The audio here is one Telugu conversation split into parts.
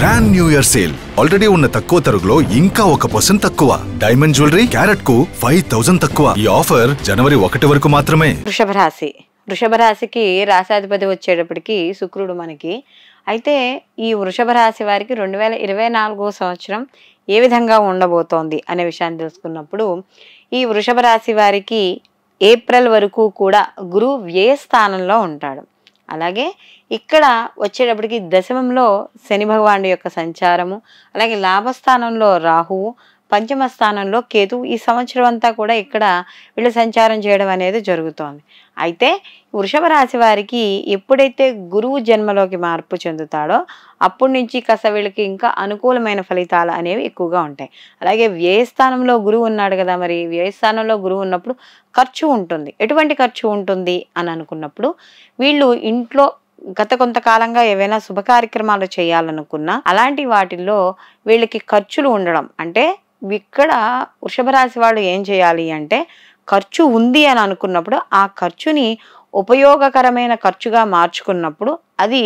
Grand new year sale already ఉన్న తక్కువ తరుగులో ఇంకా 1% తక్కువ. డైమండ్ జ్యువెలరీ క్యారెట్ కు 5000 తక్కువ. ఈ ఆఫర్ జనవరి 1 వరకు మాత్రమే. వృషభ రాశికి రాశాధిపతి వచ్చేటప్పటికి శుక్రుడు మనకి. అయితే ఈ వృషభ రాశి వారికి 2024 సంవత్సరం ఏ విధంగా ఉండబోతోంది అనే విషయాన్ని తెలుసుకున్నప్పుడు, ఈ వృషభ రాశి వారికి ఏప్రిల్ వరకు కూడా గురువు వ్యయ స్థానంలో ఉంటాడు. అలాగే ఇక్కడ వచ్చేటప్పటికి దశమంలో శని భగవానుడి యొక్క సంచారము, అలాగే లాభస్థానంలో రాహువు, పంచమ స్థానంలో కేతువు ఈ సంవత్సరం అంతా కూడా ఇక్కడ వీళ్ళు సంచారం చేయడం అనేది జరుగుతోంది. అయితే వృషభ రాశి వారికి ఎప్పుడైతే గురువు జన్మలోకి మార్పు చెందుతాడో అప్పటి నుంచి కాస్త వీళ్ళకి ఇంకా అనుకూలమైన ఫలితాలు అనేవి ఎక్కువగా ఉంటాయి. అలాగే వ్యయస్థానంలో గురువు ఉన్నాడు కదా, మరి వ్యయస్థానంలో గురువు ఉన్నప్పుడు ఖర్చు ఉంటుంది. ఎటువంటి ఖర్చు ఉంటుంది అని అనుకున్నప్పుడు, వీళ్ళు ఇంట్లో గత కొంతకాలంగా ఏవైనా శుభ కార్యక్రమాలు చేయాలనుకున్నా అలాంటి వాటిల్లో వీళ్ళకి ఖర్చులు ఉండడం. అంటే ఇక్కడ వృషభ రాశి వాళ్ళు ఏం చేయాలి అంటే, ఖర్చు ఉంది అని అనుకున్నప్పుడు ఆ ఖర్చుని ఉపయోగకరమైన ఖర్చుగా మార్చుకున్నప్పుడు అది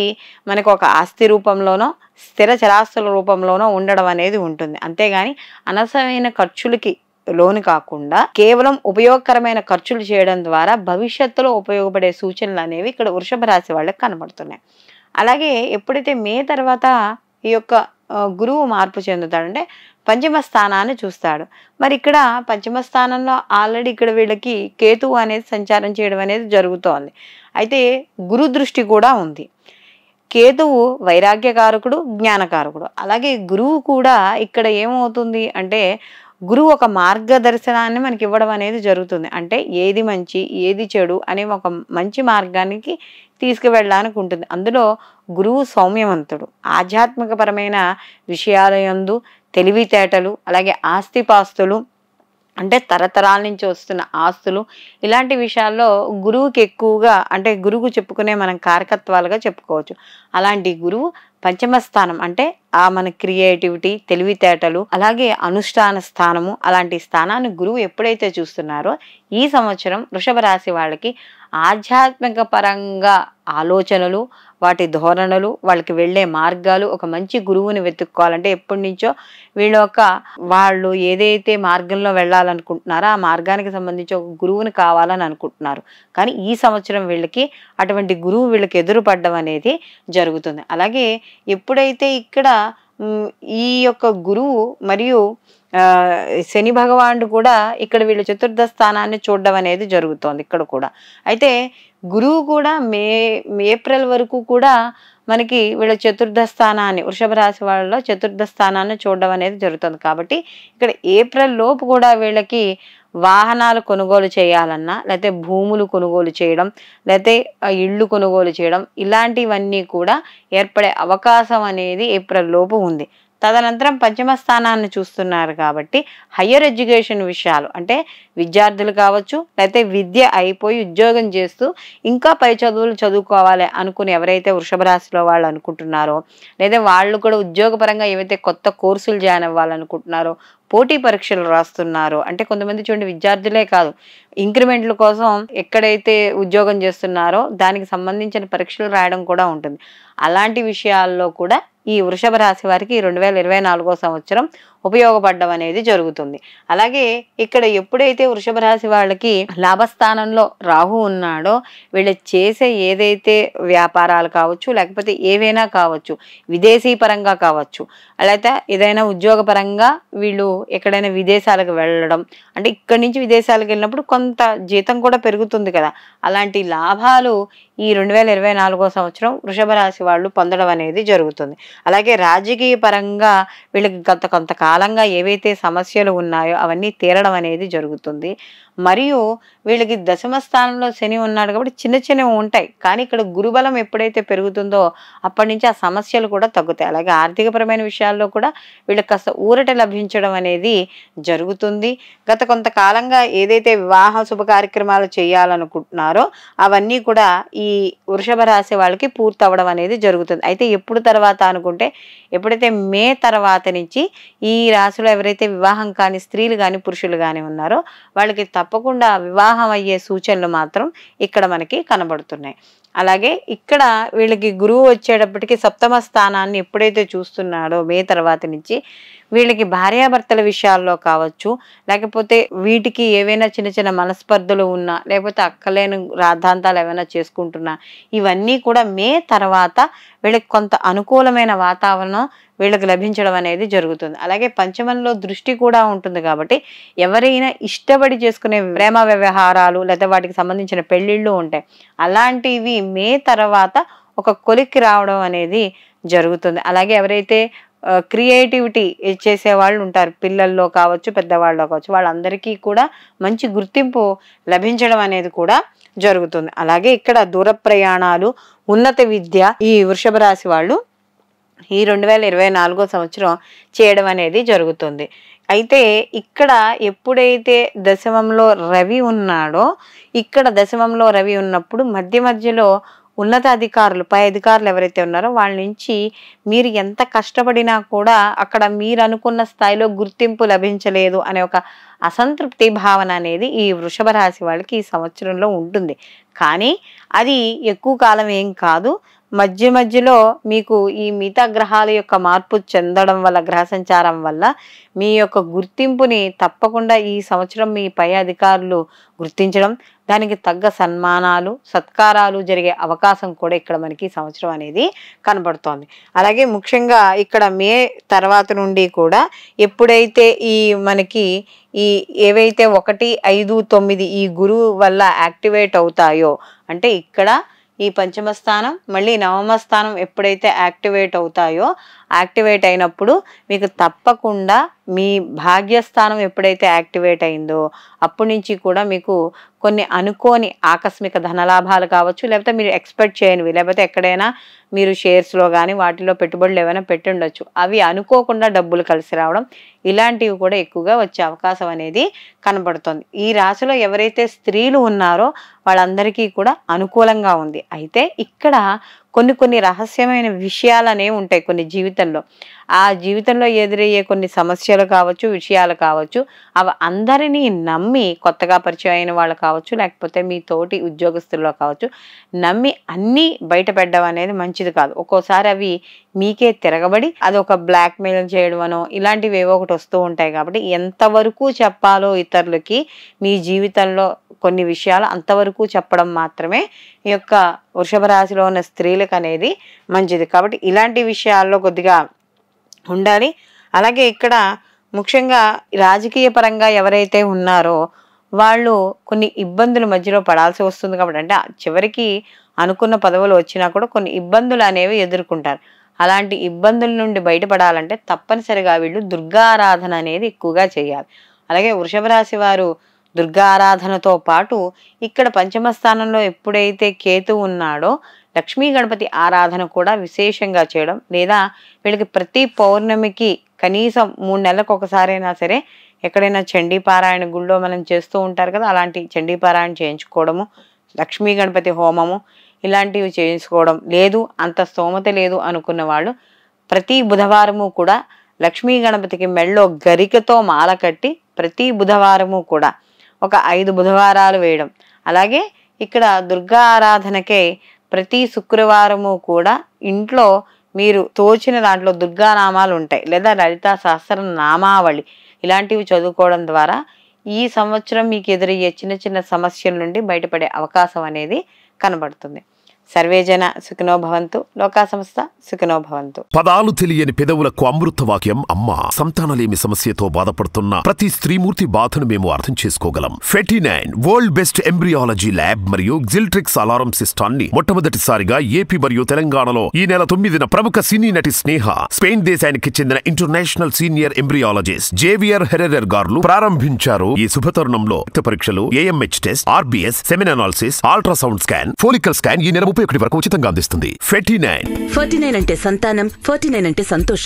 మనకు ఒక ఆస్తి రూపంలోనో స్థిర చరాస్తుల రూపంలోనో ఉండడం అనేది ఉంటుంది. అంతేగాని అనవసరమైన ఖర్చులకి లోను కాకుండా కేవలం ఉపయోగకరమైన ఖర్చులు చేయడం ద్వారా భవిష్యత్తులో ఉపయోగపడే సూచనలు అనేవి ఇక్కడ వృషభ రాశి వాళ్ళకి కనబడుతున్నాయి. అలాగే ఎప్పుడైతే మే తర్వాత ఈ యొక్క గురువు మార్పు చెందుతాడంటే పంచమ స్థానాన్ని చూస్తాడు. మరి ఇక్కడ పంచమ స్థానంలో ఆల్రెడీ ఇక్కడ వీళ్ళకి కేతువు అనేది సంచారం చేయడం అనేది జరుగుతోంది. అయితే గురు దృష్టి కూడా ఉంది. కేతువు వైరాగ్యకారకుడు, జ్ఞానకారకుడు. అలాగే గురువు కూడా ఇక్కడ ఏమవుతుంది అంటే, గురువు ఒక మార్గదర్శనాన్ని మనకి ఇవ్వడం అనేది జరుగుతుంది. అంటే ఏది మంచి ఏది చెడు అనే ఒక మంచి మార్గానికి తీసుకువెళ్ళడానికి ఉంటుంది. అందులో గురువు సౌమ్యవంతుడు. ఆధ్యాత్మికపరమైన విషయాల యందు తెలివితేటలు, అలాగే ఆస్తిపాస్తులు అంటే తరతరాల నుంచి వస్తున్న ఆస్తులు, ఇలాంటి విషయాల్లో గురువుకి ఎక్కువగా అంటే గురువు చెప్పుకునే మనం కారకత్వాలుగా చెప్పుకోవచ్చు. అలాంటి గురువు పంచమ స్థానం అంటే మన క్రియేటివిటీ, తెలివితేటలు, అలాగే అనుష్ఠాన స్థానము, అలాంటి స్థానాన్ని గురువు ఎప్పుడైతే చూస్తున్నారో ఈ సంవత్సరం వృషభ రాశి వాళ్ళకి ఆధ్యాత్మిక పరంగా ఆలోచనలు, వాటి ధోరణులు, వాళ్ళకి వెళ్ళే మార్గాలు, ఒక మంచి గురువుని వెతుక్కోవాలంటే ఎప్పటి నుంచో వాళ్ళు ఏదైతే మార్గంలో వెళ్ళాలనుకుంటున్నారో ఆ మార్గానికి సంబంధించి ఒక గురువుని కావాలని అనుకుంటున్నారు. కానీ ఈ సంవత్సరం వీళ్ళకి అటువంటి గురువు వీళ్ళకి ఎదురుపడడం అనేది జరుగుతుంది. అలాగే ఎప్పుడైతే ఇక్కడ ఈ యొక్క గురువు మరియు శని భగవానుడు కూడా ఇక్కడ వీళ్ళు చతుర్థ స్థానాన్ని చూడడం అనేది జరుగుతోంది ఇక్కడ కూడా. అయితే గురువు కూడా ఏప్రిల్ వరకు కూడా మనకి వీళ్ళ చతుర్థ స్థానాన్ని, వృషభ రాశి వాళ్ళలో చతుర్థ స్థానాన్ని చూడడం అనేది జరుగుతుంది. కాబట్టి ఇక్కడ ఏప్రిల్ లోపు కూడా వీళ్ళకి వాహనాలు కొనుగోలు చేయాలన్నా, లేకపోతే భూములు కొనుగోలు చేయడం, లేకపోతే ఇళ్ళు కొనుగోలు చేయడం, ఇలాంటివన్నీ కూడా ఏర్పడే అవకాశం అనేది ఏప్రిల్ లోపు ఉంది. తదనంతరం పంచమ స్థానాన్ని చూస్తున్నారు కాబట్టి హయ్యర్ ఎడ్యుకేషన్ విషయాలు అంటే విద్యార్థులు కావచ్చు, లేకపోతే విద్య అయిపోయి ఉద్యోగం చేస్తూ ఇంకా పై చదువులు చదువుకోవాలి అనుకుని ఎవరైతే వృషభ రాశిలో వాళ్ళు అనుకుంటున్నారో, లేదా వాళ్ళు కూడా ఉద్యోగపరంగా ఏవైతే కొత్త కోర్సులు జాయిన్ అవ్వాలనుకుంటున్నారో, పోటీ పరీక్షలు రాస్తున్నారో, అంటే కొంతమంది చూడండి విద్యార్థులే కాదు ఇంక్రిమెంట్ల కోసం ఎక్కడైతే ఉద్యోగం చేస్తున్నారో దానికి సంబంధించిన పరీక్షలు రాయడం కూడా ఉంటుంది. అలాంటి విషయాల్లో కూడా ఈ వృషభ రాశి వారికి 2024 సంవత్సరం ఉపయోగపడడం అనేది జరుగుతుంది. అలాగే ఇక్కడ ఎప్పుడైతే వృషభ రాశి వాళ్ళకి లాభస్థానంలో రాహు ఉన్నాడో, వీళ్ళు చేసే ఏదైతే వ్యాపారాలు కావచ్చు, లేకపోతే ఏవైనా కావచ్చు, విదేశీ పరంగా కావచ్చు, అలాగే ఏదైనా ఉద్యోగ పరంగా వీళ్ళు ఎక్కడైనా విదేశాలకు వెళ్ళడం, అంటే ఇక్కడి నుంచి విదేశాలకు వెళ్ళినప్పుడు కొంత జీతం కూడా పెరుగుతుంది కదా, అలాంటి లాభాలు ఈ 2024 సంవత్సరం వృషభ రాశి వాళ్ళు పొందడం అనేది జరుగుతుంది. అలాగే రాజకీయ పరంగా వీళ్ళకి కొంతకాలంగా ఏవైతే సమస్యలు ఉన్నాయో అవన్నీ తీరడం అనేది జరుగుతుంది. మరియు వీళ్ళకి దశమ స్థానంలో శని ఉన్నాడు కాబట్టి చిన్న చిన్నవి ఉంటాయి, కానీ ఇక్కడ గురుబలం ఎప్పుడైతే పెరుగుతుందో అప్పటి నుంచి ఆ సమస్యలు కూడా తగ్గుతాయి. అలాగే ఆర్థికపరమైన విషయాల్లో కూడా వీళ్ళకి కాస్త ఊరట లభించడం అనేది జరుగుతుంది. గత కొంతకాలంగా ఏదైతే వివాహ శుభ కార్యక్రమాలు చేయాలనుకుంటున్నారో అవన్నీ కూడా ఈ వృషభ రాశి వాళ్ళకి పూర్తి అవ్వడం అనేది జరుగుతుంది. అయితే ఎప్పుడు తర్వాత అనుకుంటే, ఎప్పుడైతే మే తర్వాత నుంచి ఈ రాశిలో ఎవరైతే వివాహం కాని స్త్రీలు కానీ పురుషులు కానీ ఉన్నారో వాళ్ళకి తప్పకుండా వివాహం అయ్యే సూచనలు మాత్రం ఇక్కడ మనకి కనబడుతున్నాయి. అలాగే ఇక్కడ వీళ్ళకి గురువు వచ్చేటప్పటికి సప్తమ స్థానాన్ని ఎప్పుడైతే చూస్తున్నాడో మే తర్వాత నుంచి వీళ్ళకి భార్యాభర్తల విషయాల్లో కావచ్చు, లేకపోతే వీటికి ఏవైనా చిన్న చిన్న మనస్పర్ధలు ఉన్నా, లేకపోతే అక్కలేని రాద్ధాంతాలు ఏమైనా చేసుకుంటున్నా, ఇవన్నీ కూడా మే తర్వాత వీళ్ళకి కొంత అనుకూలమైన వాతావరణం వీళ్ళకి లభించడం అనేది జరుగుతుంది. అలాగే పంచమంలో దృష్టి కూడా ఉంటుంది కాబట్టి ఎవరైనా ఇష్టపడి చేసుకునే ప్రేమ వ్యవహారాలు లేదా వాటికి సంబంధించిన పెళ్ళిళ్ళు ఉంటాయి, అలాంటివి మే తర్వాత ఒక కొలిక్కి రావడం అనేది జరుగుతుంది. అలాగే ఎవరైతే క్రియేటివిటీ చేసేవాళ్ళు ఉంటారు, పిల్లల్లో కావచ్చు పెద్దవాళ్ళలో కావచ్చు, వాళ్ళందరికీ కూడా మంచి గుర్తింపు లభించడం అనేది కూడా జరుగుతుంది. అలాగే ఇక్కడ దూర ప్రయాణాలు, ఉన్నత విద్య ఈ వృషభ రాశి వాళ్ళు ఈ 2024 సంవత్సరం చేయడం అనేది జరుగుతుంది. అయితే ఇక్కడ ఎప్పుడైతే దశమంలో రవి ఉన్నాడో, ఇక్కడ దశమంలో రవి ఉన్నప్పుడు మధ్య మధ్యలో ఉన్నత అధికారులు, పై అధికారులు ఎవరైతే ఉన్నారో వాళ్ళ నుంచి మీరు ఎంత కష్టపడినా కూడా అక్కడ మీరు అనుకున్న స్థాయిలో గుర్తింపు లభించలేదు అనే ఒక అసంతృప్తి భావన అనేది ఈ వృషభ రాశి వాళ్ళకి ఈ సంవత్సరంలో ఉంటుంది. కానీ అది ఎక్కువ కాలం ఏం కాదు. మధ్య మధ్యలో మీకు ఈ మిగతా గ్రహాల యొక్క మార్పు చెందడం వల్ల, గ్రహ సంచారం వల్ల మీ యొక్క గుర్తింపుని తప్పకుండా ఈ సంవత్సరం మీ పై అధికారులు గుర్తించడం, దానికి తగ్గ సన్మానాలు సత్కారాలు జరిగే అవకాశం కూడా ఇక్కడ మనకి సంవత్సరం అనేది కనబడుతోంది. అలాగే ముఖ్యంగా ఇక్కడ మే తర్వాత నుండి కూడా ఎప్పుడైతే ఈ మనకి ఈ ఏవైతే 1, 5, 9 ఈ గురువు వల్ల యాక్టివేట్ అవుతాయో, అంటే ఇక్కడ ఈ పంచమ స్థానం మళ్ళీ నవమ స్థానం ఎప్పుడైతే యాక్టివేట్ అవుతాయో, యాక్టివేట్ అయినప్పుడు మీకు తప్పకుండా మీ భాగ్యస్థానం ఎప్పుడైతే యాక్టివేట్ అయిందో అప్పటి నుంచి కూడా మీకు కొన్ని అనుకోని ఆకస్మిక ధనలాభాలు కావచ్చు, లేకపోతే మీరు ఎక్స్పెక్ట్ చేయనివి, లేకపోతే ఎక్కడైనా మీరు షేర్స్లో కానీ వాటిలో పెట్టుబడులు ఏమైనా పెట్టి ఉండొచ్చు, అవి అనుకోకుండా డబ్బులు కలిసి రావడం, ఇలాంటివి కూడా ఎక్కువగా వచ్చే అవకాశం అనేది కనబడుతుంది. ఈ రాశిలో ఎవరైతే స్త్రీలు ఉన్నారో వాళ్ళందరికీ కూడా అనుకూలంగా ఉంది. అయితే ఇక్కడ కొన్ని రహస్యమైన విషయాలు అనేవి ఉంటాయి కొన్ని జీవితంలో. ఆ జీవితంలో ఎదురయ్యే కొన్ని సమస్యలు కావచ్చు, విషయాలు కావచ్చు, అవి అందరినీ నమ్మి, కొత్తగా పరిచయం అయిన వాళ్ళు కావచ్చు, లేకపోతే మీ తోటి ఉద్యోగస్తుల్లో కావచ్చు, నమ్మి అన్నీ బయటపెట్టడం అనేది మంచిది కాదు. ఒక్కోసారి అవి మీకే తిరగబడి అది ఒక బ్లాక్మెయిల్ చేయడం అనో ఇలాంటివి ఏవో ఒకటి వస్తూ ఉంటాయి. కాబట్టి ఎంతవరకు చెప్పాలో ఇతరులకి మీ జీవితంలో కొన్ని విషయాలు అంతవరకు చెప్పడం మాత్రమే ఈ యొక్క వృషభ రాశిలో ఉన్న స్త్రీలకు అనేది మంచిది. కాబట్టి ఇలాంటి విషయాల్లో కొద్దిగా ఉండాలి. అలాగే ఇక్కడ ముఖ్యంగా రాజకీయ పరంగా ఎవరైతే ఉన్నారో వాళ్ళు కొన్ని ఇబ్బందుల మధ్యలో పడాల్సి వస్తుంది. కాబట్టి అంటే చివరికి అనుకున్న పదవులు వచ్చినా కూడా కొన్ని ఇబ్బందులు అనేవి ఎదుర్కొంటారు. అలాంటి ఇబ్బందుల నుండి బయటపడాలంటే తప్పనిసరిగా వీళ్ళు దుర్గా ఆరాధన అనేది ఎక్కువగా చేయాలి. అలాగే వృషభ రాశి వారు దుర్గా ఆరాధనతో పాటు ఇక్కడ పంచమ స్థానంలో ఎప్పుడైతే కేతు ఉన్నాడో లక్ష్మీ గణపతి ఆరాధన కూడా విశేషంగా చేయడం, లేదా వీళ్ళకి ప్రతి పౌర్ణమికి కనీసం 3 నెలలకు ఒకసారైనా సరే ఎక్కడైనా చండీపారాయణ గుళ్ళో మనం చేస్తూ ఉంటారు కదా, అలాంటి చండీపారాయణ చేయించుకోవడము, లక్ష్మీ గణపతి హోమము ఇలాంటివి చేయించుకోవడం, లేదు అంత స్తోమత లేదు అనుకున్న వాళ్ళు ప్రతి బుధవారము కూడా లక్ష్మీ గణపతికి మెళ్ళో గరికతో మాల కట్టి ప్రతి బుధవారము కూడా ఒక 5 బుధవారాలు వేయడం. అలాగే ఇక్కడ దుర్గా ఆరాధనకే ప్రతి శుక్రవారము కూడా ఇంట్లో మీరు తోచిన దాంట్లో దుర్గానామాలు ఉంటాయి, లేదా లలితా సహస్రనామావళి ఇలాంటివి చదువుకోవడం ద్వారా ఈ సంవత్సరం మీకు ఎదురయ్యే చిన్న చిన్న సమస్యల నుండి బయటపడే అవకాశం అనేది కనబడుతుంది. సర్వేజన సుఖినో భవంతు, లోకా సంస్థ సుఖినో భవంతు. పదాలు తెలియని పెదవులకు అమృత వాక్యం అమ్మ. సంతానలేమి సమస్యతో బాధపడుతున్న ప్రతి స్త్రీమూర్తి బాధను మేము అర్థం చేసుకోగలం. 49 వరల్డ్ బెస్ట్ ఎంబ్రియాలజీ ల్యాబ్ మరియు జిల్ట్రిక్స్ అలారం సిస్టాన్ని మొట్టమొదటిసారిగా ఏపీ మరియు తెలంగాణలో ఈ నెల 9న ప్రముఖ సినీ నటి స్నేహ, స్పెయిన్ దేశానికి చెందిన international senior embryologist Javier Herrera గారు ప్రారంభించారు. ఈ శుభతరుణంలో రక్త పరీక్షలు, AMH test, RBS, semen analysis, ultrasound scan, follicle scan ఈ నెల 31 వరకు ఉచితంగా అందిస్తుంది. 49 49 అంటే సంతానం, 49 అంటే సంతోషం.